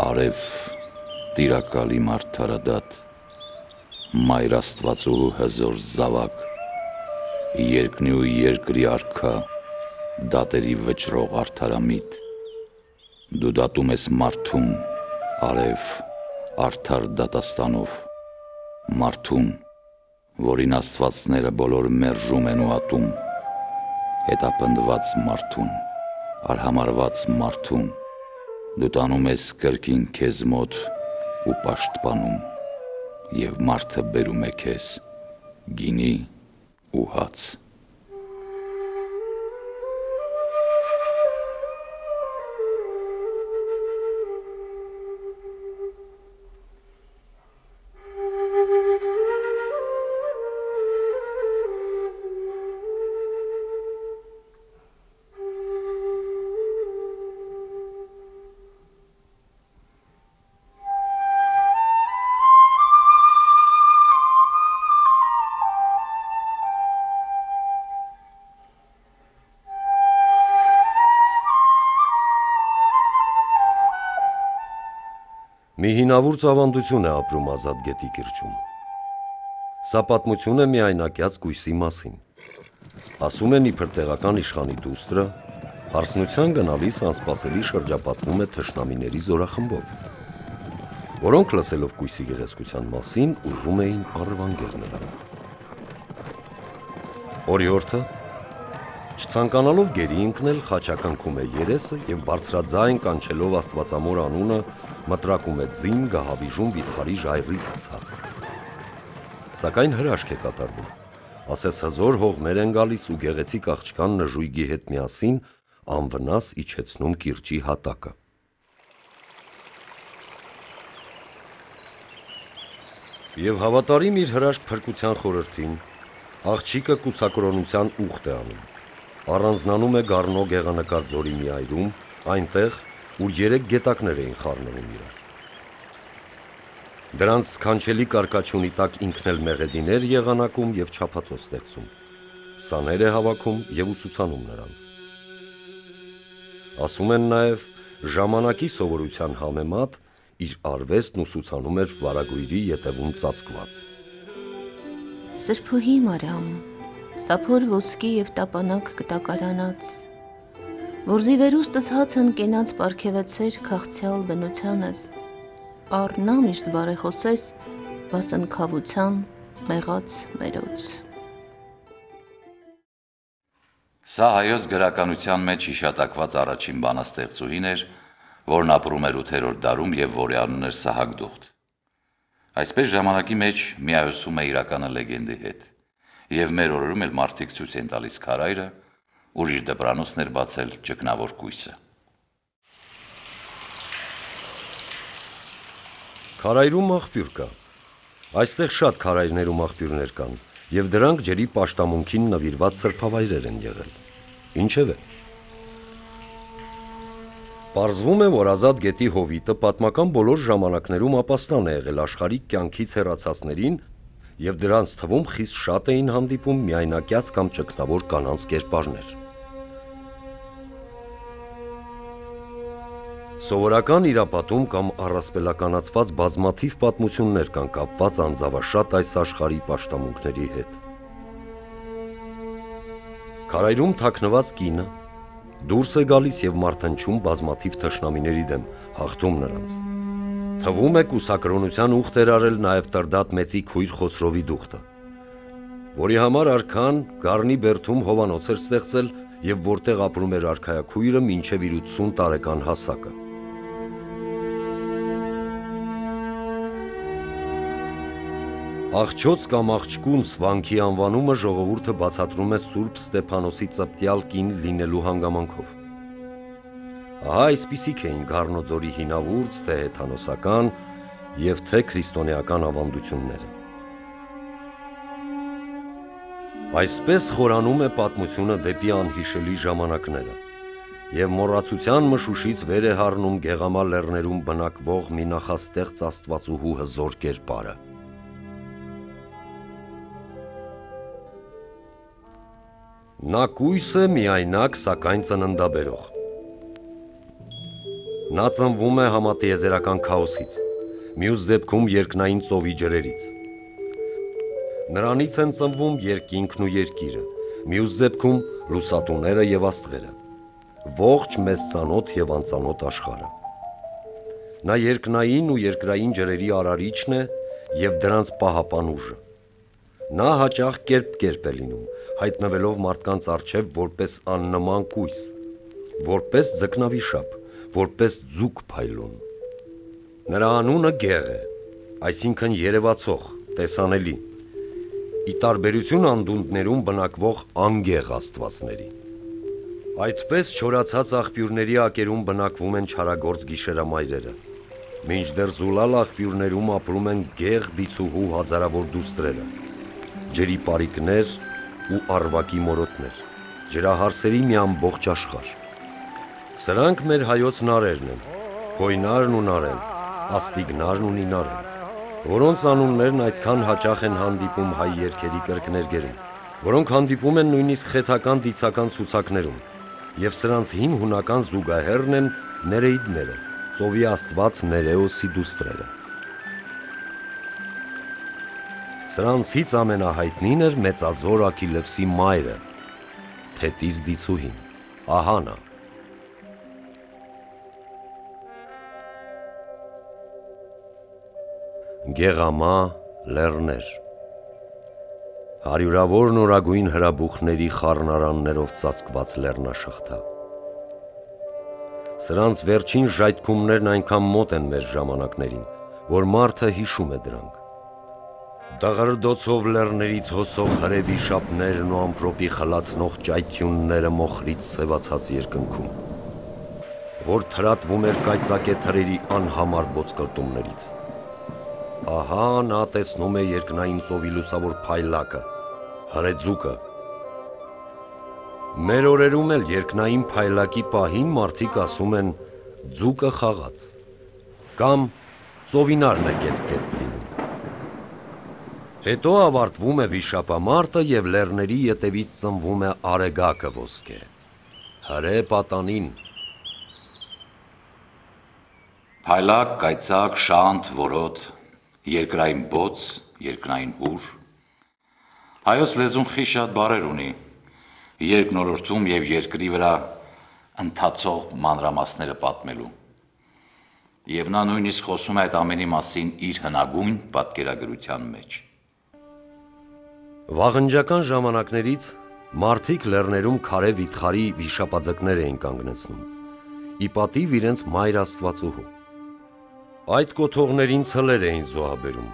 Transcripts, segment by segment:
Արև տիրակալի մարդարադատ, մայր Աստվածուհու հզոր զավակ, երկնի ու երկրի արքա, դատերի վճռող արդարամիտ, դու դատում ես մարդուն, արև արդար դատաստանով, մարդուն, որին աստվածները բոլոր մերժում են ու ատում, հետապնդված մարդուն, արհամարված մարդուն, դու տանում ես կրկին քեզ մոտ ու պաշտպանում, և մարդը բերում է քեզ գինի ու հաց։ Մի հինավուրց ավանդություն է ապրում Ազատ գետի կիրճում։ Սա պատմություն է միայնակյաց կույսի մասին։ Ասում են իբր տեղական իշխանի դուստրը, հարսնության գնալիս անսպասելի շրջապատվում է թշնամիների զորախմբով, որոնք լսելով կույսի գեղեցկության մասին ուզում էին առևանգել նրան։ Օրիորդը, չցանկանալով գերի ընկնել, խաչակնքում է երեսը և բարձրաձայն կանչելով Աստվածամոր անունը մտրակում է ձին գահավիժում վիթխարի ժայռից ցած։ Սակայն հրաշք է կատարվում, ասես հզոր հողմեր են գալիս ու գեղեցիկ աղջկան նժույգի հետ միասին անվնաս իջեցնում կիրճի հատակը։ Եվ հավատարիմ իր հրաշք փրկության խորհրդին, աղջիկը կուսակրոնության ուխտ է անում, առանձնանում է Գառնո գեղանկար ձորի մի այրում, այնտեղ, ուր 3 գետակներ էին խառնվում իրար։ Դրանց սքանչելի կարկաչյունի տակ ինքն էլ մեղեդիներ եղանակում և չափածո ստեղծում, սաներ է հավաքում և ուսուցանում նրանց։ Ասում են նաև, ժամանակի սովորության համեմատ իր արվեստն ուսուցանում էր վարագույրի ետևում ծածկված։ Սրբուհի Մարամ, սափոր ոսկի և տապանակ կտակարանած, որզի վերուստս հացն կենաց պարգևեցեր քաղցյալ բնությանս, առ նա միշտ բարեխոսես, վասն քավության մեղած մերոց։ Սա հայոց գրականության մեջ հիշատակված առաջին բանաստեղծուհին էր, որն ապրում էր 8-րդ դարում և որի անունն էր Սահակ Դուխտ։ Այսպես ժամանակի մեջ միայոսում է իրականը լեգենդի հետ, և մեր օրերում էլ մարդիկ ցույց են տալիս քարայրը, ուր իր դպրանոցն էր բացել ճգնավոր կույսը։ Քարայրում աղբյուր կա։ Այստեղ շատ քարայրներ ու աղբյուրներ կան, և դրանք ջրի պաշտամունքին նվիրված սրբավայրեր են եղել։ Ինչևէ։ Պարզվում է, որ Ազատ գետի հովիտը պատմական բոլոր ժամանակներում ապաստան է եղել աշխարհիկ կյանքից հեռացածներին, և դրանց թվում խիստ շատ էին հանդիպում միայնակյաց կամ ճգնավոր կանանց կերպարներ։ Սովորական իրապատում կամ առասպելականացված բազմաթիվ պատմություններ կան կապված անձավաշատ այս աշխարհի պաշտամունքների հետ։ Քարայրում թաքնված կինը դուրս է գալիս և մարթնչում բազմաթիվ թշնամիների դեմ, հաղթում նրանց։ Թվում է կուսակրոնության ուխտ էր արել նաև Տրդատ մեծի քույր Խոսրովի Դուխտը, որի համար արքան Գառնի բերդում հովանոց էր ստեղծել և որտեղ ապրում էր արքայաքույրը մինչև իր 80 տարեկան հասակը։ Աղջոց կամ աղջկունց վանքի անվանումը ժողովուրդը բացատրում է Սուրբ Ստեփանոսի ծպտյալ կին լինելու հանգամանքով։ Ահա այսպիսիք էին Գառնո ձորի հինավուրց, թե հեթանոսական և թե քրիստոնեական ավանդությունները։ Այսպես խորանում է պատմությունը դեպի անհիշելի ժամանակները, և մոռացության մշուշից վեր է հառնում Գեղամա լեռներում բնակվող մի նախաստեղծ Աստվածուհու հզոր կերպարը։ Նա կույս է միայնակ, սակայն ծննդաբերող։ Նա ծնվում է համատիեզերական քաոսից, մյուս դեպքում երկնային ծովի ջրերից։ Նրանից են ծնվում երկինքն ու երկիրը, մյուս դեպքում լուսատուները եւ աստղերը, ողջ մեզ ծանոթ եւ անծանոթ աշխարհը։ Նա երկնային ու երկրային ջրերի արարիչն է եւ դրանց պահապան ուժը։ Նա հաճախ կերպ է լինում, հայտնվելով մարդկանց առջև որպես աննման կույս, որպես ձկնավիշապ, որպես ձուկ փայլուն։ Նրա անունը Գեղ է, այսինքն երևացող, տեսանելի, ի տարբերություն անդունդներում բնակվող անգեղ աստվածների։ Այդպես չորացած աղբյուրների ակերում բնակվում են չարագործ գիշերամայրերը, մինչդեռ զուլալ աղբյուրներում ապրում են գեղ դիցուհու հազարավոր դուստրերը, ջրի պարիկներ ու առվակի մորոտներ, ջրահարսերի մի ամբողջ աշխարհ։ Սրանք մեր հայոց նարերն են, գոյնարն ու նարեն, աստիգնարն ու նինարեն, որոնց անուններն այդքան հաճախ են հանդիպում հայ երգերի կրկներգերում, որոնք հանդիպում են նույնիսկ խեթական դիցական ցուցակներում, եւ սրանց հին հունական զուգահեռն են Ներեիդները, ծովի աստված Ներեոսի դուստրերը։ Սրանցից ամենահայտնին էր մեծազոր Աքիլևսի մայրը, Թետիս դիցուհին, Ահանա։ Գեղամա լեռներ, հարյուրավոր նորագույն հրաբուխների խառնարաններով ծածկված լեռնաշղթա։ Սրանց վերջին ժայթքումներն այնքան մոտ են մեր ժամանակներին, որ մարդը հիշում է դրանք։ Դաղրդոցով լեռներից հոսող հրե վիշապներն ու ամպրոպի խլացնող ճայթյունները մոխրից սևացած երկնքում, որ թրատվում էր կայծակե թրերի անհամար բոցկլտումներից։ Ահա նա տեսնում է երկնային ծովի լուսավոր փայլակը, հրեձուկը։ Մեր օրերում էլ երկնային փայլակի պահին մարդիկ ասում են ձուկը խաղաց, կամ ծովինարն է կերպ լինում։ Հետո ավարտվում է վիշապամարտը եւ լեռների ետևից ծնվում է արեգակը ոսկե, հրե պատանին։ Փայլակ, կայծակ, շանթ, որոտ, երկրային բոց, երկնային ուր։ Հայոց լեզուն խիստ շատ բառեր ունի, երկնորորդում եւ երկրի վրա ընթացող մանրամասները պատմելու։ Եվ նա նույնիսկ խոսում է այդ ամենի մասին իր հնագույն պատկերագրության մեջ։ Վաղնջական ժամանակներից մարդիկ լեռներում քարե վիթխարի վիշապաձկներ էին կանգնեցնում, ի պատիվ իրենց մայր աստվածուհու։ Այդ կոթողներին ցլեր էին զոհաբերում։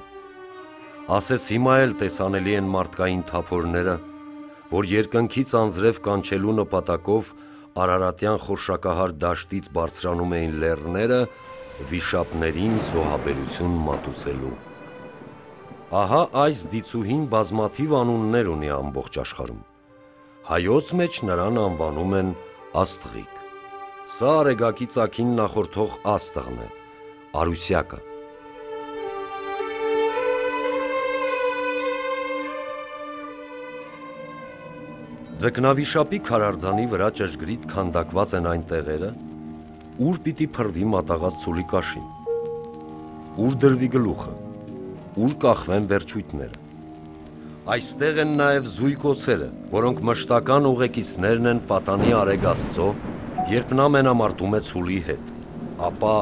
Ասես հիմա էլ տեսանելի են մարդկային թափորները, որ երկնքից անձրև կանչելու նպատակով Արարատյան խորշակահար դաշտից բարձրանում էին լեռները վիշապներին զոհաբերություն մատուցելու։ Ահա այս դիցուհին բազմաթիվ անուններ ունի ամբողջ աշխարհում։ Հայոց մեջ նրան անվանում են Աստղիկ։ Սա արեգակի ծագին նախորդող աստղն է, Արուսյակը։ Ձկնավիշապի քարարձանի վրա ճշգրիտ քանդակված են այն տեղերը, ուր պիտի փռվի մատաղած ցուլի կաշին, ուր դրվի գլուխը, ուր կախվեն վերջույթները։ Այստեղ են նաև զույգոցերը, որոնք մշտական ուղեկիցներն են պատանի Արեգաստծո, երբ նա մենամարտում է ցուլի հետ, ապա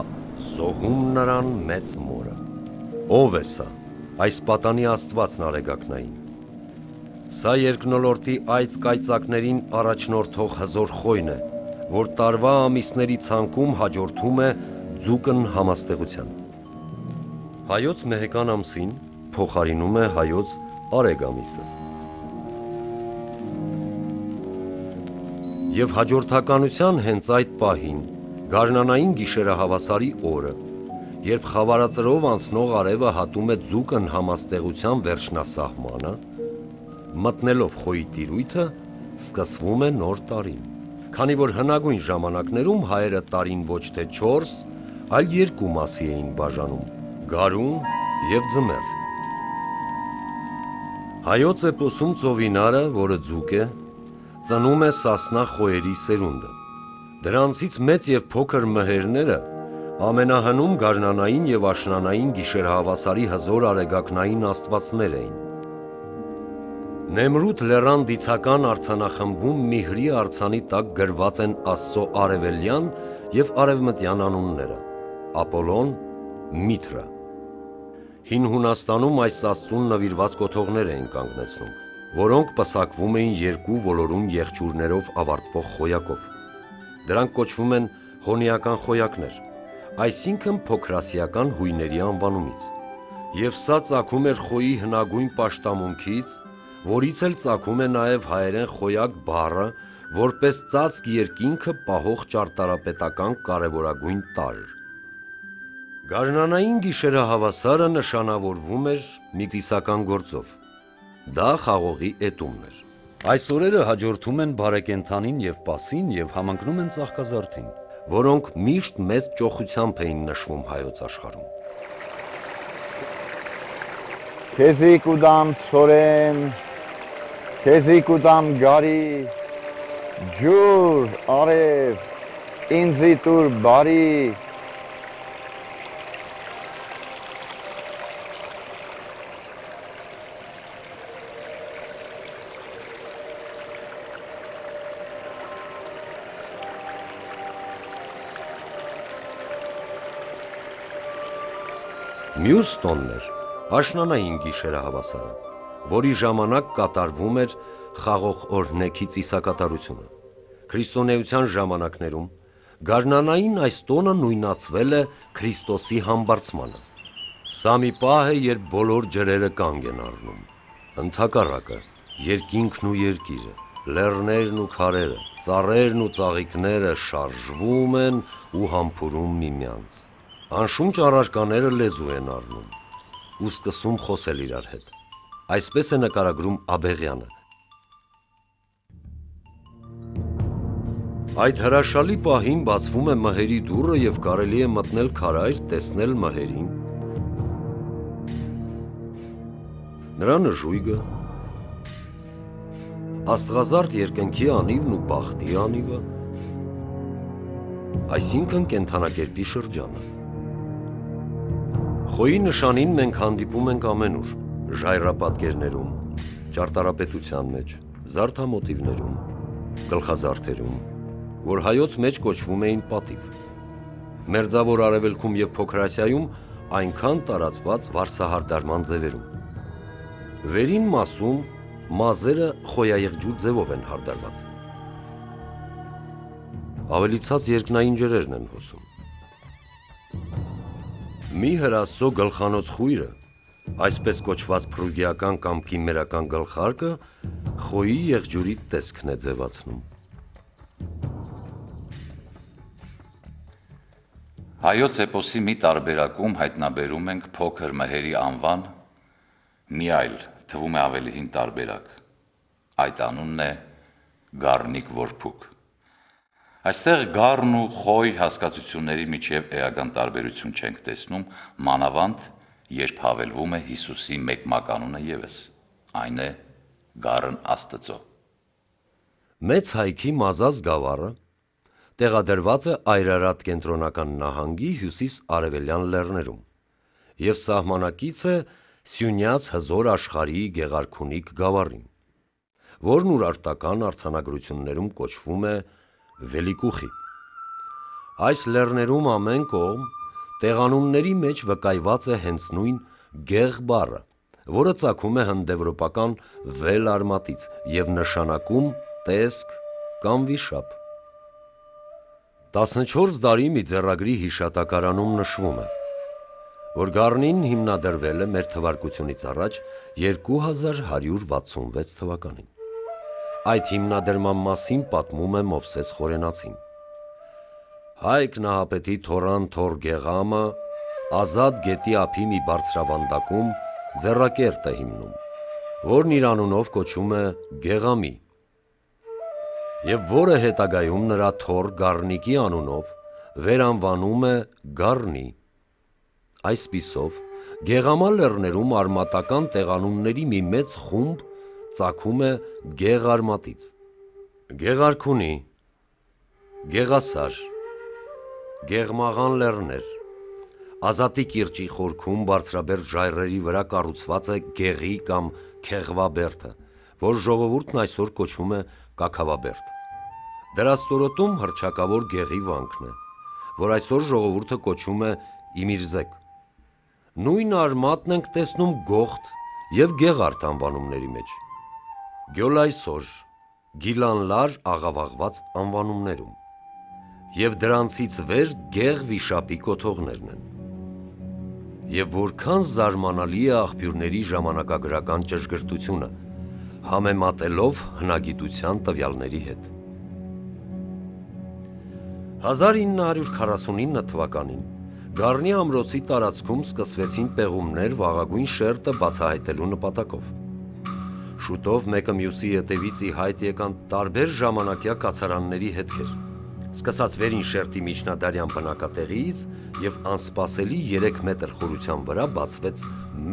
զոհում նրան մեծ մորը։ Ով է սա, այս պատանի աստվածն Արեգակնային։ Սա երկնոլորտի այծ կայծակներին առաջնորդող հզոր խոյն է, որ տարվա ամիսների ցանկում հաջորդում է ձուկն համաստեղության։ Հայոց մեհեկան ամսին փոխարինում է հայոց Արեգ ամիսը։ Եվ հաջորդականության հենց այդ պահին, գարնանային գիշերահավասարի օրը, երբ խավարածրով անցնող արևը հատում է ձուկն համաստեղության վերջնասահմանը, մտնելով խոյի տիրույթը, սկսվում է նոր տարին։ Քանի որ հնագույն ժամանակներում հայերը տարին ոչ թե 4, այլ 2 մասի էին բաժանում՝ գարուն և ձմեռ։ Հայոց էպոսում ծովինարը, որը ձուկ է, ծնում է սասնա խոյերի սերունդը։ Դրանցից մեծ և փոքր մհերները Ամենահնում գարնանային և աշնանային գիշերհավասարի հզոր արեգակնային աստվածներ էին։ Նեմրութ լեռան դիցական արձանախմբում Միհրի արձանի տակ գրված են Աստծո արևելյան և արևմտյան անունները՝ Ապոլոն, Միթրը։ Հին Հունաստանում այս աստծուն նվիրված կոթողներ էին կանգնեցնում, որոնք պսակվում էին երկու ոլորուն եղջյուրներով ավարտվող խոյակով։ Դրանք կոչվում են հոնիական խոյակներ, այսինքն փոքրասիական հույների անվանումից։ Եվ սա ծագում էր խոյի հնագույն պաշտամունքից, որից էլ ծագում է նաև հայերեն խոյակ բառը, որպես ծածկ երկինքը պահող ճարտարապետական կարևորագույն տարր։ Գարնանային գիշերահավասարը նշանավորվում էր մի ծիսական գործով։ Դա խաղողի էտումն էր։ Այս օրերը հաջորդում են բարեկենդանին և պասին և համընկնում են ծաղկազարդին, որոնք միշտ մեծ ճոխությամբ էին նշվում հայոց աշխարհում։ Քեզի կուտամ ցորեն, քեզի կուտամ գարի, ջուր, արև, ինձի տուր բարի։ Մյուս տոնն էր աշնանային գիշերահավասարը, որի ժամանակ կատարվում էր խաղող օրհնեքի ծիսակատարությունը։ Քրիստոնեության ժամանակներում գարնանային այս տոնը նույնացվել է Քրիստոսի համբարձմանը։ Սա մի պահ է, երբ բոլոր ջրերը կանգ են առնում։ Ընդհակառակը, երկինքն ու երկիրը, լեռներն ու քարերը, ծառերն ու ծաղիկները շարժվում են ու համբուրում միմյանց։ Անշունչ առարկաները լեզու են առնում ու սկսում խոսել իրար հետ։ Այսպես է նկարագրում Աբեղյանը։ Այդ հրաշալի պահին բացվում է մհերի դուռը և կարելի է մտնել քարայր, տեսնել մհերին, նրա նժույգը, աստղազարդ երկնքի անիվն ու բախտի անիվը, այսինքն կենդանակերպի շրջանը։ Խոյի նշանին մենք հանդիպում ենք ամենուր՝ ժայռապատկերներում, ճարտարապետության մեջ, զարդամոտիվներում, գլխազարդերում, որ հայոց մեջ կոչվում էին պատիվ։ Մերձավոր Արևելքում և Փոքր Ասիայում այնքան տարածված վարսահարդարման ձևերում։ Վերին մասում մազերը խոյաեղջյուր ձևով են հարդարված։ Ավելի ցած երկնային ջրերն են հոսում։ Մի հրաստո գլխանոց խույրը, այսպես կոչված փրուգիական կամ կիմերական գլխարկը, խոյի եղջյուրի տեսքն է ձևացնում։ Հայոց էպոսի մի տարբերակում հայտնաբերում ենք փոքր մհերի անվան, մի այլ թվում է ավելի հին տարբերակ։ Այդ անունն է Գառնիկ Որփուք։ Այստեղ գառն ու խոյ հասկացությունների միջև էական տարբերություն չենք տեսնում, մանավանդ, երբ հավելվում է Հիսուսի մեկ մականունը ևս, այն է գառն Աստծո։ Մեծ հայքի Մազազ գավառը տեղադրված է Այրարատ կենտրոնական նահանգի հյուսիս-արևելյան լեռներում և սահմանակից է Սյունյաց հզոր աշխարհի Գեղարքունիք գավառին, որն ուրարտական արձանագրություններում կոչվում է Վելիկուխի։ Այս լեռներում ամեն կողմ տեղանունների մեջ վկայված է հենց նույն գեղ բառը, որը ծագում է հնդեվրոպական վել արմատից և նշանակում տեսք կամ վիշապ։ 14 դարի մի ձեռագրի հիշատակարանում նշվում է, որ գառնին հիմնադրվել է մեր թվարկությունից առաջ 2166 թվականին։ Այդ հիմնադրման մասին պատմում է Մովսես Խորենացին։ Հայք Նահապետի թոռան թոռ Գեղամը Ազատ գետի ափի մի բարձրավանդակում ձեռակերտ է հիմնում, որն իր անունով կոչում է Գեղամի, և որը հետագայում նրա թոռ Գառնիկի անունով վերանվանում է Գառնի։ Այսպիսով, Գեղամա լեռներում արմատական տեղանունների մի մեծ խումբ ծագում է Գեղ արմատից։ Գեղարքունի, Գեղասար, Գեղմաղան լեռներ, Ազատի կիրճի խորքում բարձրաբերդ ժայռերի վրա կառուցված է Գեղի կամ Քեղվաբերդը, որ ժողովուրդն այսօր կոչում է Կաքավաբերդ։ Դրա ստորոտում հռչակավոր Գեղի վանքն է, որ այսօր ժողովուրդը կոչում է Իմիրզեկ։ Նույն արմատն ենք տեսնում Գողթ և Գեղարդ անվանումների մեջ։ Գյոլայսոր, Գիլանլար աղավաղված անվանումներում և դրանցից վեր Գեղ վիշապի կոթողներն են։ Եվ որքան զարմանալի է աղբյուրների ժամանակագրական ճշգրտությունը, համեմատելով հնագիտության տվյալների հետ։ 1949 թվականին Գառնի ամրոցի տարածքում սկսվեցին պեղումներ վաղագույն շերտը բացահայտելու նպատակով։ Շուտով մեկը մյուսի ետևից ի հայտ եկան տարբեր ժամանակյա կացարանների հետքեր, սկսած վերին շերտի միջնադարյան բնակատեղիից և անսպասելի 3 մետր խորության վրա բացվեց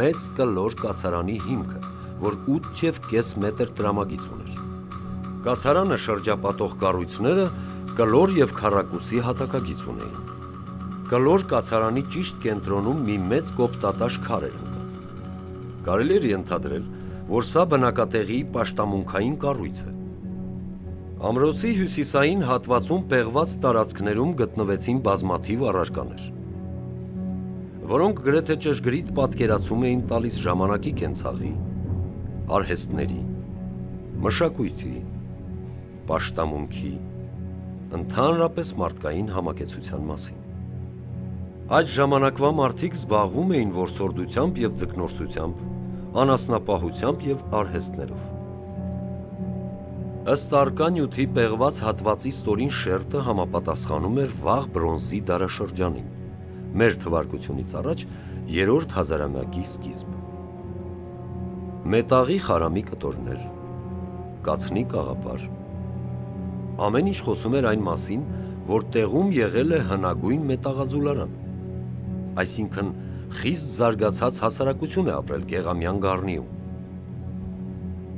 մեծ կլոր կացարանի հիմքը, որ 8,5 մետր տրամագիծ ուներ։ Կացարանը շրջապատող կառույցները կլոր և քառակուսի հատակագիծ ունեին։ Կլոր կացարանի ճիշտ կենտրոնում մի մեծ կոպտատաշ քար էր ընկած։ Կարելի էր ենթադրել, որ սա բնակատեղիի պաշտամունքային կառույց է։ Ամրոցի հյուսիսային հատվածում պեղված տարածքներում գտնվեցին բազմաթիվ առարկաներ, որոնք գրեթե ճշգրիտ պատկերացում էին տալիս ժամանակի կենցաղի, արհեստների, մշակույթի, պաշտամունքի, ընդհանրապես մարդկային համակեցության մասին։ Այդ ժամանակվա մարդիկ զբաղվում էին որսորդությամբ և ձկնորսությամբ, անասնապահությամբ և արհեստներով։ Ըստ առկա նյութի պեղված հատվածի ստորին շերտը համապատասխանում էր վաղ բրոնզի դարաշրջանին, մեր թվարկությունից առաջ 3-րդ հազարամյակի սկիզբ։ Մետաղի խարամի կտորներ, կացնի կաղապար, ամեն ինչ խոսում էր այն մասին, որ տեղում եղել է հնագույն մետաղաձուլարան, այսինքն խիստ զարգացած հասարակություն է ապրել Գեղամյան Գառնիում։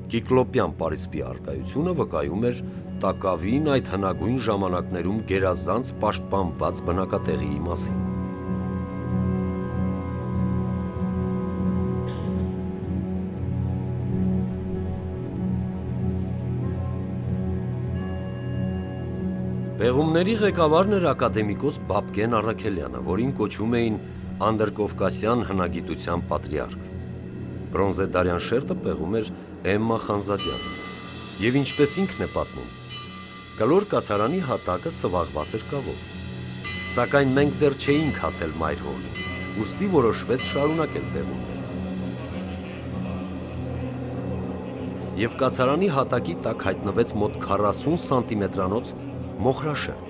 Կիկլոպյան պարիսպի առկայությունը վկայում էր տակավին այդ հնագույն ժամանակներում գերազանց պաշտպանված բնակատեղիի մասին։ Պեղումների ղեկավարն էր ակադեմիկոս Բաբկեն Առաքելյանը, որին կոչում էին Անդրկովկասյան հնագիտության պատրիարք։ Բրոնզեդարյան շերտը պեղում էր Էմմա Խանզադյանը, և ինչպես ինքն է պատմում, կլոր կացարանի հատակը սվաղված էր կավով, սակայն մենք դեռ չէինք հասել մայր հողին, ուստի որոշվեց շարունակել պեղումները։ Եվ կացարանի հատակի տակ հայտնվեց մոտ 40 սանտիմետրանոց մոխրաշերտ,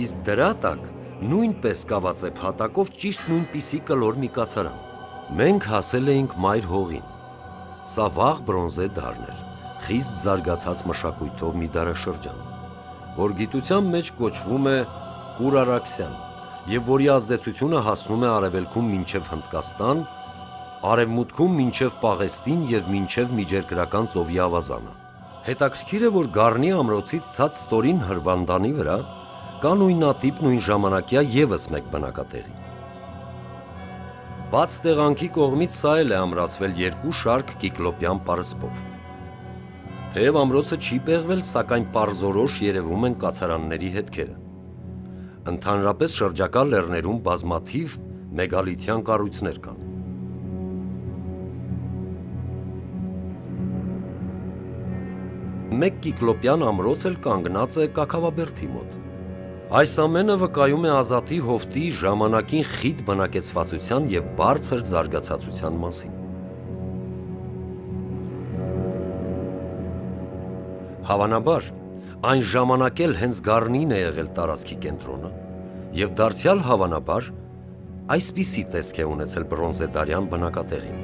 իսկ դրա տակ նույնպես կավածեպ հատակով ճիշտ նույնպիսի կլոր մի կացարան։ Մենք հասել էինք մայր հողին։ Սա վաղ բրոնզե դարն էր, խիստ զարգացած մշակույթով մի դարաշրջան, որ գիտության մեջ կոչվում է Կուրարաքսյան, և որի ազդեցությունը հասնում է արևելքում մինչև Հնդկաստան, արևմուտքում մինչև Պաղեստին և մինչև Միջերկրական ծովի ավազանը։ Հետաքրքիր է, որ Գառնի ամրոցից ցած ստորին հրվանդանի վրա կա նույնատիպ նույն ժամանակյա ևս մեկ բնակատեղի։ Բաց տեղանքի կողմից սա էլ է ամրացվել 2 շարք կիկլոպյան պարսպով։ Թեև ամրոցը չի պեղվել, սակայն պարզորոշ երևում են կացարանների հետքերը։ Ընդհանրապես շրջակա լեռներում բազմաթիվ մեգալիթյան կառույցներ կան։ Մեկ կիկլոպյան ամրոց էլ կանգնած է Կաքավաբերդի մոտ։ Այս ամենը վկայում է Ազատի հովտի ժամանակին խիտ բնակեցվածության և բարձր զարգացածության մասին։ Հավանաբար, այն ժամանակ էլ հենց Գառնին է եղել տարածքի կենտրոնը, և դարձյալ հավանաբար այսպիսի տեսք է ունեցել բրոնզեդարյան բնակատեղին։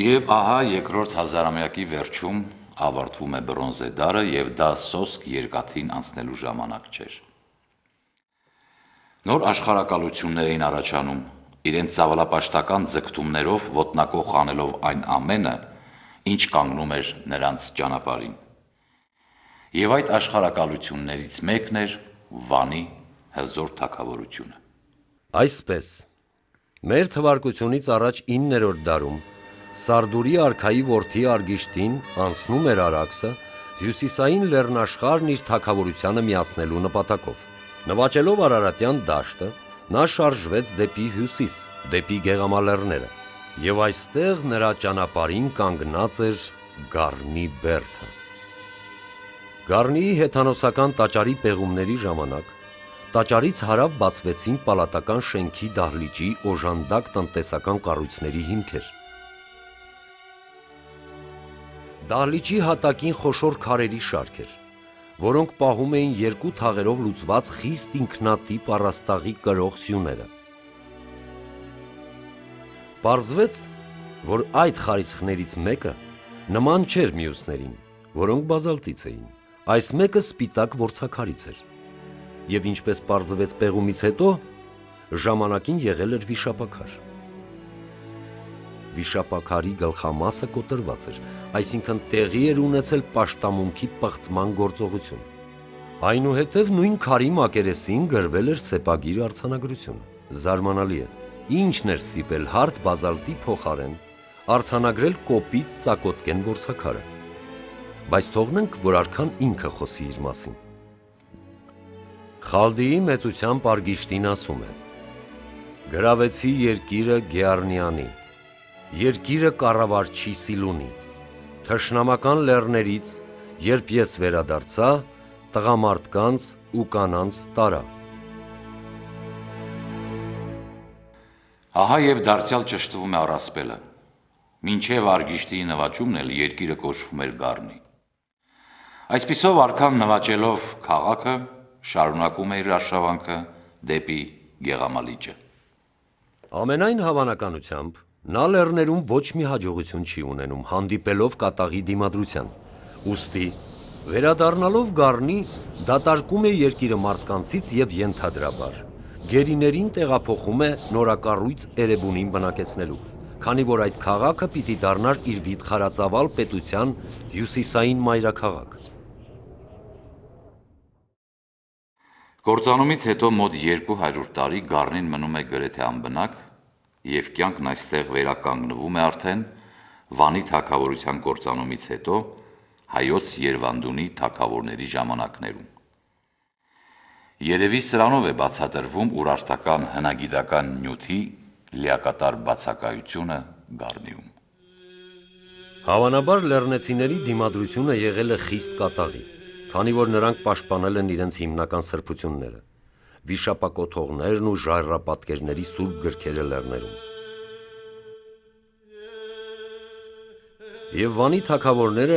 Եվ ահա երկրորդ հազարամյակի վերջում ավարտվում է բրոնզե դարը և դա սոսկ երկաթին անցնելու ժամանակ չէր։ Նոր աշխարհակալություններ էին առաջանում, իրենց ծավալապաշտական ձգտումներով ոտնակոխ անելով այն ամենը, ինչ կանգնում էր նրանց ճանապարհին։ Եվ այդ աշխարհակալություններից մեկն էր Վանի հզոր թագավորությունը։ Այսպես, մեր թվարկությունից առաջ 9-րդ դարում Սարդուրի արքայի որդի Արգիշտին անցնում էր Արաքսը հյուսիսային լեռնաշխարհն իր թագավորությանը միացնելու նպատակով։ Նվաճելով Արարատյան դաշտը, նա շարժվեց դեպի հյուսիս, դեպի Գեղամալեռները, եւ այստեղ նրա ճանապարհին կանգնած էր Գառնի բերդը։ Գառնիի հեթանոսական տաճարի պեղումների ժամանակ տաճարից հարավ բացվեցին պալատական շենքի դահլիճի օժանդակ տնտեսական կառույցների հիմքեր։ Դահլիճի հատակին խոշոր քարերի շարք էր, որոնք պահում էին երկու թաղերով լուծված խիստ ինքնատիպ առաստաղի կրող սյուները։ Պարզվեց, որ այդ խարիսխներից մեկը նման չէր մյուսներին, որոնք բազալտից էին, այս մեկը սպիտակ որցաքարից էր, և ինչպես պարզվեց պեղումից հետո, ժամանակին եղել էր վիշապաքար։ Վիշապաքարի գլխամասը կոտրված էր, այսինքն տեղի էր ունեցել պաշտամունքի պղծման գործողություն։ Այնուհետև նույն քարի մակերեսին գրվել էր սեպագիր արձանագրությունը։ Զարմանալի է, ինչն էր ստիպել հարթ բազալտի փոխարեն արձանագրել կոպիտ ծակոտկեն որցաքարը։ Բայց թողնենք, որ արքան ինքը խոսի իր մասին։ Խալդիի մեծությամբ Արգիշտին ասում է. «Գրավեցի երկիրը Գեառնյանի, երկիրը կառավարչի Սիլունի, թշնամական լեռներից, երբ ես վերադարձա, տղամարդկանց ու կանանց տարա»։ Ահա եւ դարձյալ ճշտվում է առասպելը։ Մինչև Արգիշտիի նվաճումն էլ երկիրը կոչվում էր Գառնի։ Այսպիսով արքան նվաճելով քաղաքը շարունակում է իր արշավանքը դեպի Գեղամալիճը։ Ամենայն հավանականությամբ նա լեռներում ոչ մի հաջողություն չի ունենում, հանդիպելով կատաղի դիմադրության։ Ուստի, վերադառնալով Գառնի, դատարկում է երկիրը մարդկանցից եւ ենթադրաբար գերիներին տեղափոխում է նորակառույց Էրեբունին բնակեցնելու, քանի որ այդ քաղաքը պիտի դառնար իր վիթխարածավալ պետության հյուսիսային մայրաքաղաք։ Կործանումից հետո մոտ 200 տարի Գառնին մնում է գրեթե անբնակ եւ կյանքն այստեղ վերականգնվում է արդեն Վանի թագավորության կործանումից հետո հայոց Երվանդունի թագավորների ժամանակներում։ Երևի սրանով է բացատրվում ուրարտական հնագիտական նյութի լիակատար բացակայությունը Գառնիում։ Հավանաբար լեռնեցիների դիմադրությունը եղել է խիստ կատաղի, քանի որ նրանք պաշտպանել են իրենց հիմնական սրբությունները՝ վիշապակոթողներն ու ժայռապատկերների սուրբ գրքերը լեռներում։ Եվ Վանի թագավորները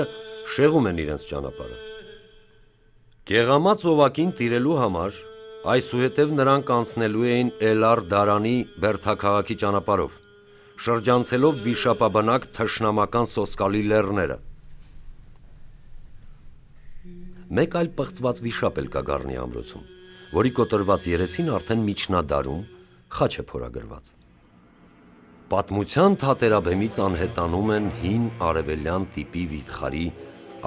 շեղում են իրենց ճանապարհը։ Գեղամած օվակին տիրելու համար այսուհետև նրանք անցնելու էին Էլար-Դարանի բերդաքաղաքի ճանապարհով, շրջանցելով վիշապաբնակ թշնամական սոսկալի լեռները։ Մեկ այլ պղծված վիշապ էլ կա Գառնի ամրոցում, որի կոտրված երեսին արդեն միջնադարում խաչ է փորագրված։ Պատմության թատերաբեմից անհետանում են հին արևելյան տիպի վիթխարի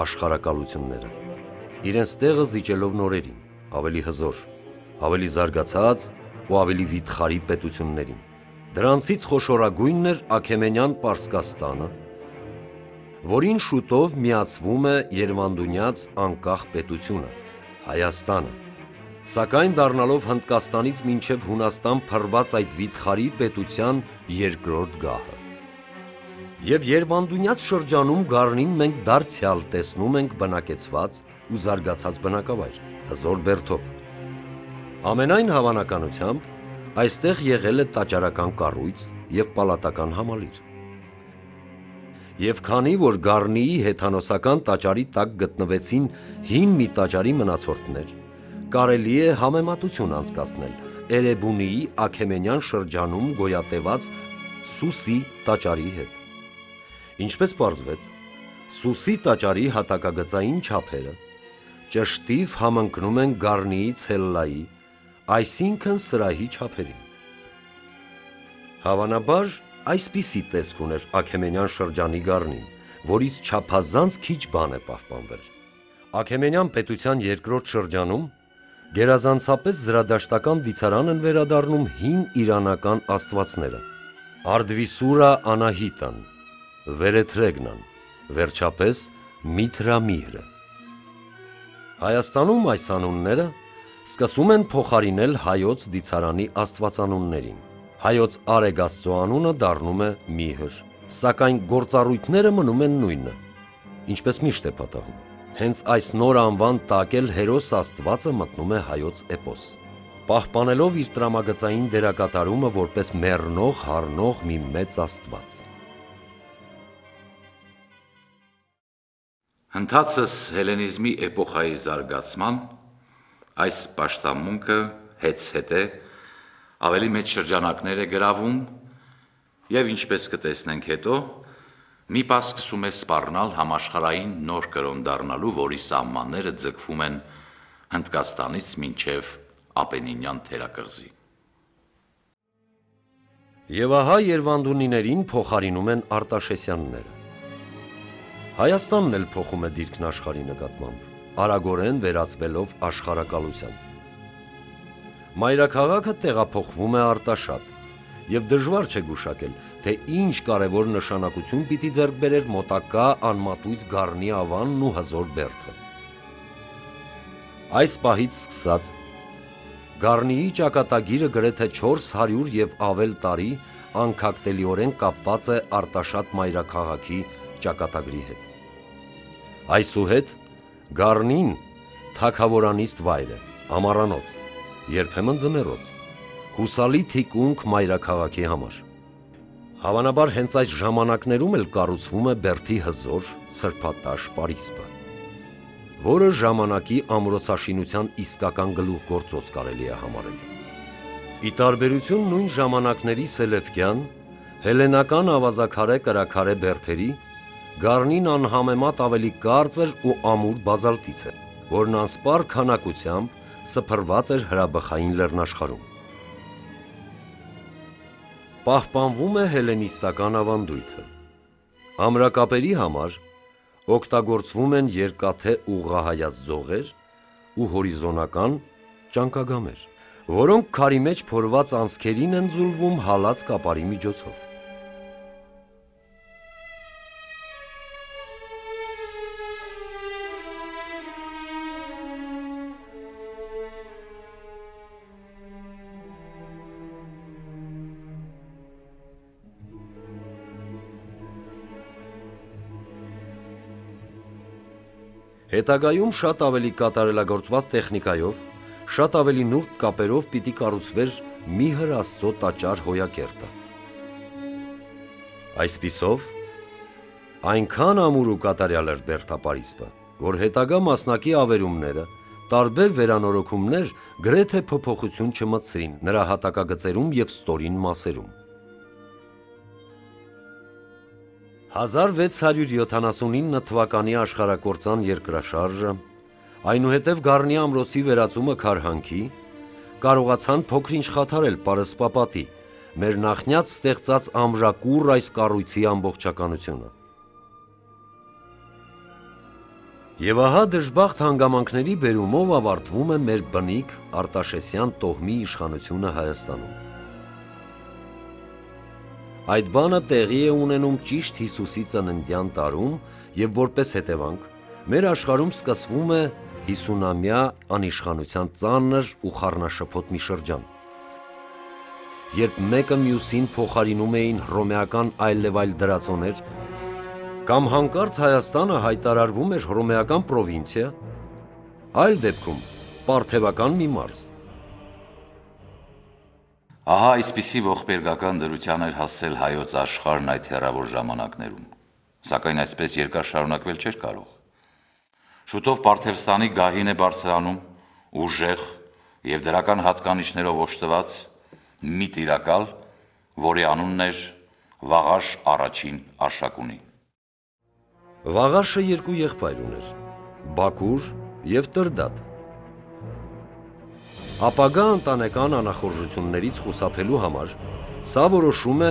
աշխարհակալությունները, իրենց տեղը զիջելով նորերին, ավելի հզոր, ավելի զարգացած ու ավելի վիթխարի պետություններին։ Դրանցից խոշորագույնն էր Աքեմենյան Պարսկաստանը, որին շուտով միացվում է Երևանդունյաց անկախ պետությունը՝ Հայաստանը, սակայն դառնալով Հնդկաստանից մինչև Հունաստան փռված այդ վիթխարի պետության երկրորդ գահը։ Եվ Երևանդունյաց շրջանում Գառնին մենք դարձյալ տեսնում ենք բնակեցված ու զարգացած բնակավայր, հզոր բերդով։ Ամենայն հավանականությամբ այստեղ եղել է տաճարական կառույց և պալատական համալիր։ Եվ քանի որ Գառնիի հեթանոսական տաճարի տակ գտնվեցին հին մի տաճարի մնացորդներ, կարելի է համեմատություն անցկացնել Էրեբունիի Աքեմենյան շրջանում գոյատևած Սուսի տաճարի հետ։ Ինչպես պարզվեց, Սուսի տաճարի հատակագծային չափերը ճշտիվ համընկնում են Գառնիի ցելլայի, այսինքն սրահի չափերին։ Հավանաբար այսպիսի տեսք ուներ Աքեմենյան շրջանի գառնին, որից չափազանց քիչ բան է պահպանվել։ Աքեմենյան պետության երկրորդ շրջանում գերազանցապես զրադաշտական դիցարան են վերադառնում հին իրանական աստվածները՝ Արդվիսուրա Անահիտան, Վերեթրեգնան, վերջապես Միթրամիհրը։ Հայաստանում այս անունները սկսում են փոխարինել հայոց դիցարանի աստվածանուններին։ Հայոց Արեգաստծո անունը դառնում է Միհր, սակայն գործառույթները մնում են նույնը, ինչպես միշտ է պատահում։ Հենց այս նոր անվան տակ էլ հերոս աստվածը մտնում է հայոց էպոս, պահպանելով իր տրամագծային դերակատարումը որպես մեռնող, հառնող մի մեծ աստված։ Ընթացս հելենիզմի էպոխայի զարգացման այս պաշտամունքը հետզհետե ավելի մեծ շրջանակներ է գրավում և ինչպես կտեսնենք հետո, մի պահ սկսում է սպառնալ համաշխարհային նոր կրոն դառնալու, որի սահմանները ձգվում են Հնդկաստանից մինչև Ապենինյան թերակղզի։ Եվ ահա Երվանդունիներին փոխարինում են Արտաշեսյանները։ Հայաստանն էլ փոխում է դիրքն աշխարհի նկատմամբ, արագորեն վերածվելով աշխարհակալության։ Մայրաքաղաքը տեղափոխվում է Արտաշատ, և դժվար չէ գուշակել, թե ինչ կարևոր նշանակություն պիտի ձեռք բերեր մոտակա անմատույց գառնի ավանն ու հզոր բերդը։ Այս պահից սկսած գառնիի ճակատագիրը գրեթե 400 և ավել տարի անքակտելիորեն կապված է Արտաշատ մայրաքաղաքի ճակատագրի հետ։ Այսուհետ գառնին թագավորանիստ վայր է, ամառանոց, երբեմն ձմեռոց, հուսալի թիկունք մայրաքաղաքի համար։ Հավանաբար հենց այս ժամանակներում էլ կառուցվում է բերդի հզոր սրբատաշ պարիսպը, որը ժամանակի ամրոցաշինության իսկական գլուխգործոց կարելի է համարել։ Ի տարբերություն նույն ժամանակների սելևկյան, հելենական ավազաքարե կրաքարե բերդերի, գառնին անհամեմատ ավելի կարծր ու ամուր բազալտից է, որն անսպառ քանակությամբ սփռված էր հրաբխային լեռնաշխարհում։ Պահպանվում է հելենիստական ավանդույթը։ Ամրակապերի համար օգտագործվում են երկաթե ուղղահայաց ձողեր ու հորիզոնական ճանկագամեր, որոնք քարի մեջ փորված անցքերին են ձուլվում հալած կապարի միջոցով։ Հետագայում շատ ավելի կատարելագործված տեխնիկայով, շատ ավելի նուրբ կապերով պիտի կառուցվեր Միհր Աստծո տաճար հոյակերտը։ Այսպիսով, այնքան ամուր ու կատարյալ էր բերդապարիսպը, որ հետագա մասնակի ավերումները, տարբեր վերանորոգումներ գրեթե փոփոխություն չմտցրին նրա հատակագծերում և ստորին մասերում։ 1679 թվականի աշխարհակործան երկրաշարժը, այնուհետև գառնի ամրոցի վերածումը քարհանքի, կարողացան փոքր-ինչ խաթարել պարսպապատի, մեր նախնյաց ստեղծած ամրակուռ այս կառույցի ամբողջականությունը։ Եվ ահա դժբախտ հանգամանքների բերումով ավարտվում է մեր բնիկ Արտաշեսյան տոհմի իշխանությունը Հայաստանում։ Այդ բանը տեղի է ունենում ճիշտ Հիսուսի ծննդյան տարում և որպես հետևանք մեր աշխարհում սկսվում է 50-ամյա անիշխանության ծանր ու խառնաշփոթ մի շրջան, երբ մեկը մյուսին փոխարինում էին հռոմեական այլ և այլ դրածոներ, կամ հանկարծ Հայաստանը հայտարարվում էր հռոմեական պրովինցիա, այլ դեպքում պարթևական մի մարզ։ Ահա այսպիսի ողբերգական դրության էր հասել հայոց աշխարհն այդ հեռավոր ժամանակներում, սակայն այսպես երկար շարունակվել չէր կարող։ Շուտով Պարթևստանի գահին է բարձրանում ուժեղ և դրական հատկանիշներով օժտված մի տիրակալ, որի անունն էր Վաղաշ առաջին Արշակունի։ Վաղաշը երկու եղբայր ուներ՝ Բաքուր և Տրդատ։ ապագա ընտանեկան անախորժություններից խուսափելու համար սա որոշում է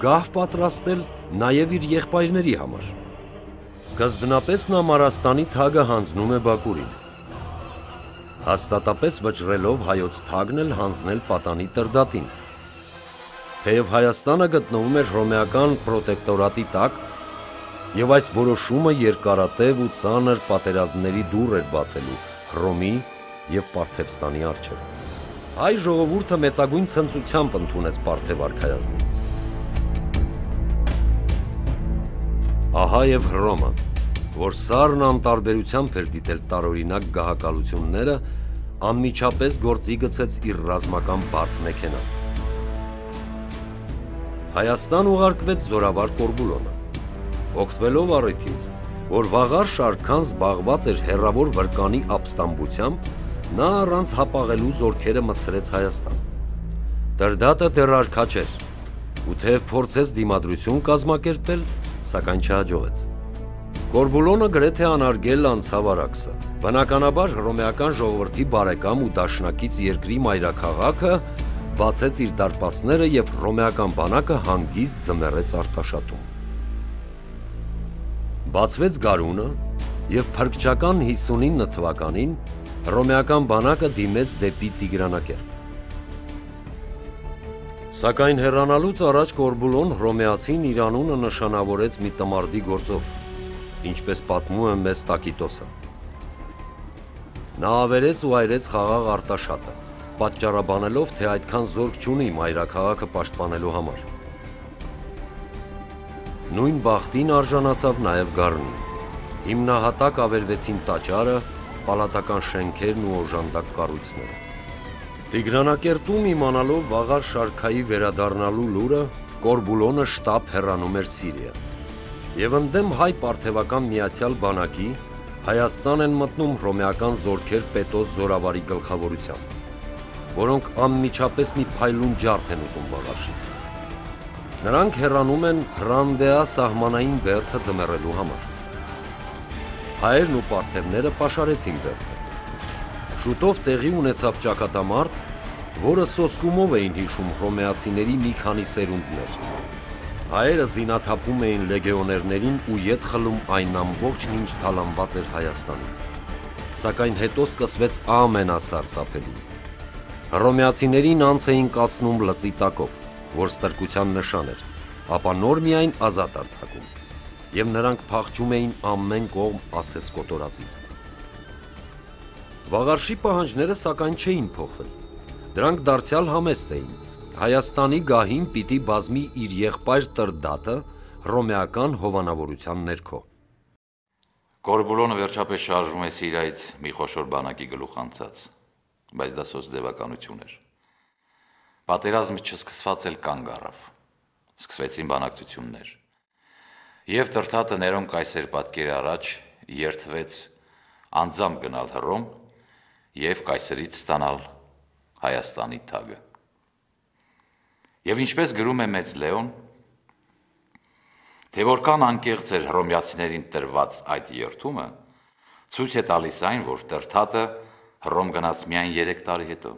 գահ պատրաստել նաև իր եղբայրների համար։ Սկզբնապես նա Մարաստանի թագը հանձնում է Բաքուրին, հաստատապես վճռելով հայոց թագն էլ հանձնել պատանի Տրդատին։ Թեև Հայաստանը գտնվում էր հռոմեական պրոտեկտորատի տակ, եւ այս որոշումը երկարատև ու ծանր պատերազմների դուռ էր բացելու Հռոմի եւ Պարթևստանի առջեւ։ Հայ ժողովուրդը մեծագույն ցնծությամբ ընդունեց Պարթև արքայազնին։ Ահա եւ Հռոմը, որ սառն անտարբերությամբ էր դիտել տարօրինակ գահակալությունները, անմիջապես գործի գցեց իր ռազմական բարդ մեքենան։ Հայաստան ուղարկվեց զորավար Կորբուլոնը։ Օգտվելով առիթից, որ վաղար շարքան զբաղված էր հեռավոր վրկանի ապստամբությամբ, նա առանց հապաղելու զորքերը մտցրեց Հայաստան։ Տրդատը դեռ արքա չէր, ու թեև փորձեց դիմադրություն կազմակերպել, սակայն չհաջողեց։ Կորբուլոնը գրեթե անարգել անցավ Արաքսը։ Բնականաբար հռոմեական ժողովրդի բարեկամ ու դաշնակից երկրի մայրաքաղաքը բացեց իր դարպասները եւ հռոմեական բանակը հանգիստ ձմեռեց Արտաշատում։ Բացվեց գարունը եւ փրկչական 59 թվականին հռոմեական բանակը դիմեց դեպի Տիգրանակերտ։ Սակայն հեռանալուց առաջ Կորբուլոն հռոմեացին իր անունը նշանավորեց մի տմարդի գործով, ինչպես պատմում է մեծ Տակիտոսը։ Նա ավերեց ու այրեց խաղաղ Արտաշատը, պատճառաբանելով, թե այդքան զորք չունի մայրաքաղաքը պաշտպանելու համար։ Նույն բախտին արժանացավ նաև Գառնին։ Հիմնահատակ ավերվեցին տաճարը, պալատական շենքերն ու օժանդակ կառույցները։ Տիգրանակերտում իմանալով վաղար շարքայի վերադառնալու լուրը, Կորբուլոնը շտապ հեռանում էր Սիրիա։ Եվ ընդդեմ հայ-պարթևական միացյալ բանակի Հայաստան են մտնում հռոմեական զորքեր Պետոս զորավարի գլխավորությամբ, որոնք անմիջապես մի փայլուն ջարդ են ուտում Վաղարշից։ Նրանք հեռանում են Հռանդեա սահմանային բերդը ձմեռելու համար։ Հայերն ու պարթևները պաշարեցին բերդը։ Շուտով տեղի ունեցավ ճակատամարտ, որը սոսկումով էին հիշում հռոմեացիների մի քանի սերունդներ։ Հայերը զինաթափում էին լեգեոներներին ու ետ խլում այն ամբողջն, ինչ թալանված էր Հայաստանից։ Սակայն հետո սկսվեց ամենասարսափելին։ Հռոմեացիներին անց էին կացնում լծի տակով, որ ստրկության նշան էր, ապա նոր միայն ազատ արձակում, եւ նրանք փախչում էին ամեն կողմ ասես կոտորածից։ Վաղարշի պահանջները սակայն չէին փոխվել։ Դրանք դարձյալ համեստ էին։ Հայաստանի գահին պիտի բազմի իր եղբայր Տրդատը հռոմեական հովանավորության ներքո։ Կորբուլոնը վերջապես շարժվում է Սիրիայից մի խոշոր բանակի գլուխ անցած, բայց դա սոց ձևականություն էր։ Պատերազմը չսկսված էլ կանգ առավ։ Սկսվեցին բանակցություններ։ Եվ Տրդատը Ներոն կայսեր պատկերի առաջ երթվեց անձամբ գնալ Հռոմ եւ կայսրից ստանալ Հայաստանի թագը։ Եվ ինչպես գրում է մեծ Լեոն, թե որքան անկեղծ էր հռոմեացիներին տրված այդ երթումը, ցույց է տալիս այն, որ Տրդատը Հռոմ գնաց միայն 3 տարի հետո։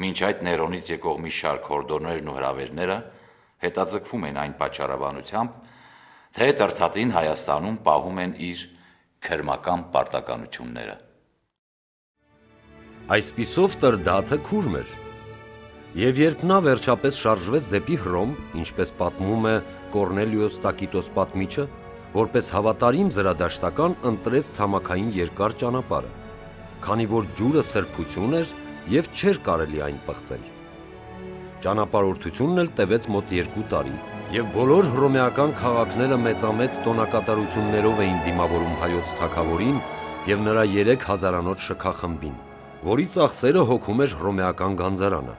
Մինչ այդ Ներոնից եկող մի շարք հորդորներն ու հրավերները հետաձգվում են այն պատճառաբանությամբ, թե Տրդատին Հայաստանում պահում են իր քրմական պարտականությունները։ Այսպիսով Տրդատը քուրմ էր, եւ երբ նա վերջապես շարժվեց դեպի Հռոմ, ինչպես պատմում է Կորնելիոս Տակիտոս պատմիչը, որպես հավատարիմ զրադաշտական ընտրեց ցամաքային երկար ճանապարհը, քանի որ ջուրը սրբություն էր եւ չէր կարելի այն պղծել։ Ճանապարհորդությունն էլ տևեց մոտ 2 տարի, եւ բոլոր հռոմեական քաղաքները մեծամեծ տոնակատարություններով էին դիմավորում հայոց թագավորին եւ նրա 3000-անոց շքախմբին, որի ծախսերը հոգում էր հռոմեական գանձարանը։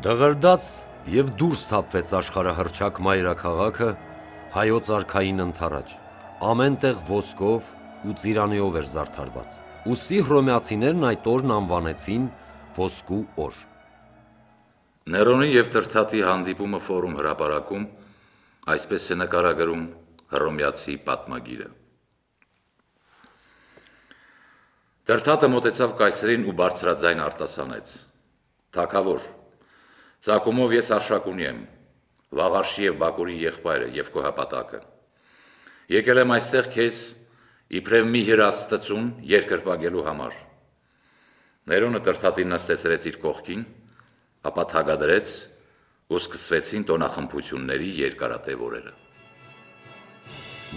Դղրդաց եւ դուրս թափվեց աշխարհահռչակ մայրաքաղաքը հայոց արքային ընթառաջ, ամենտեղ ոսկով ու ծիրանիով էր զարդարված։ Ուստի հռոմեացիներն այդ օրն անվանեցին ոսկու օր։ Ներոնի եւ Տրդատի հանդիպումը ֆորում հրապարակում այսպես է նկարագրում հռոմեացի պատմագիրը։ Տրթատը մոտեցավ կայսրին ու բարձրաձայն արտասանեց. «Թագավոր, ծագումով ես Արշակունի եմ, Վաղարշի և Բակուրի եղբայրը և քո հապատակը։ Եկել եմ այստեղ քեզ իբրև մի հրաց ծծուն երկրպագելու համար»։ Ներոնը Տրթատին նստեցրեց իր կողքին, ապա թագադրեց ու սկսվեցին տոնախմբությունների երկարատև օրերը։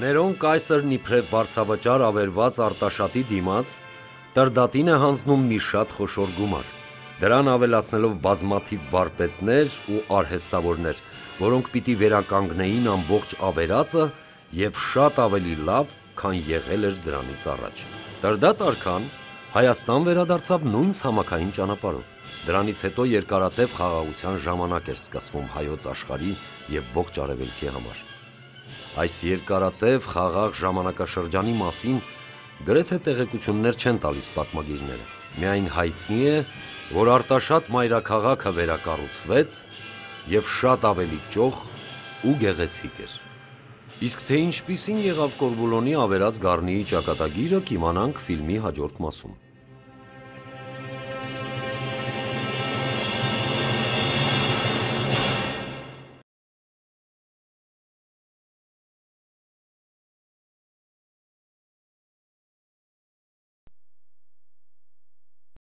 Ներոն կայսրն իբրև վարձավճար ավերված Արտաշատի դիմաց Տրդատին է հանձնում մի շատ խոշոր գումար, դրան ավելացնելով բազմաթիվ վարպետներ ու արհեստավորներ, որոնք պիտի վերականգնեին ամբողջ ավերածը և շատ ավելի լավ, քան եղել էր դրանից առաջ։ Տրդատ արքան Հայաստան վերադարձավ նույն ցամաքային ճանապարհով։ Դրանից հետո երկարատև խաղաղության ժամանակ էր սկսվում հայոց աշխարհի և ողջ արևելքի համար։ Այս երկարատև խաղաղ ժամանակաշրջանի մասին գրեթե տեղեկություններ չեն տալիս պատմագիրները։ Միայն հայտնի է, որ Արտաշատ մայրաքաղաքը վերակառուցվեց և շատ ավելի ճոխ ու գեղեցիկ էր։ Իսկ թե ինչպիսին եղավ Կորբուլոնի ավերած Գառնիի ճակատագիրը, կիմանանք ֆիլմի հաջորդ մասում։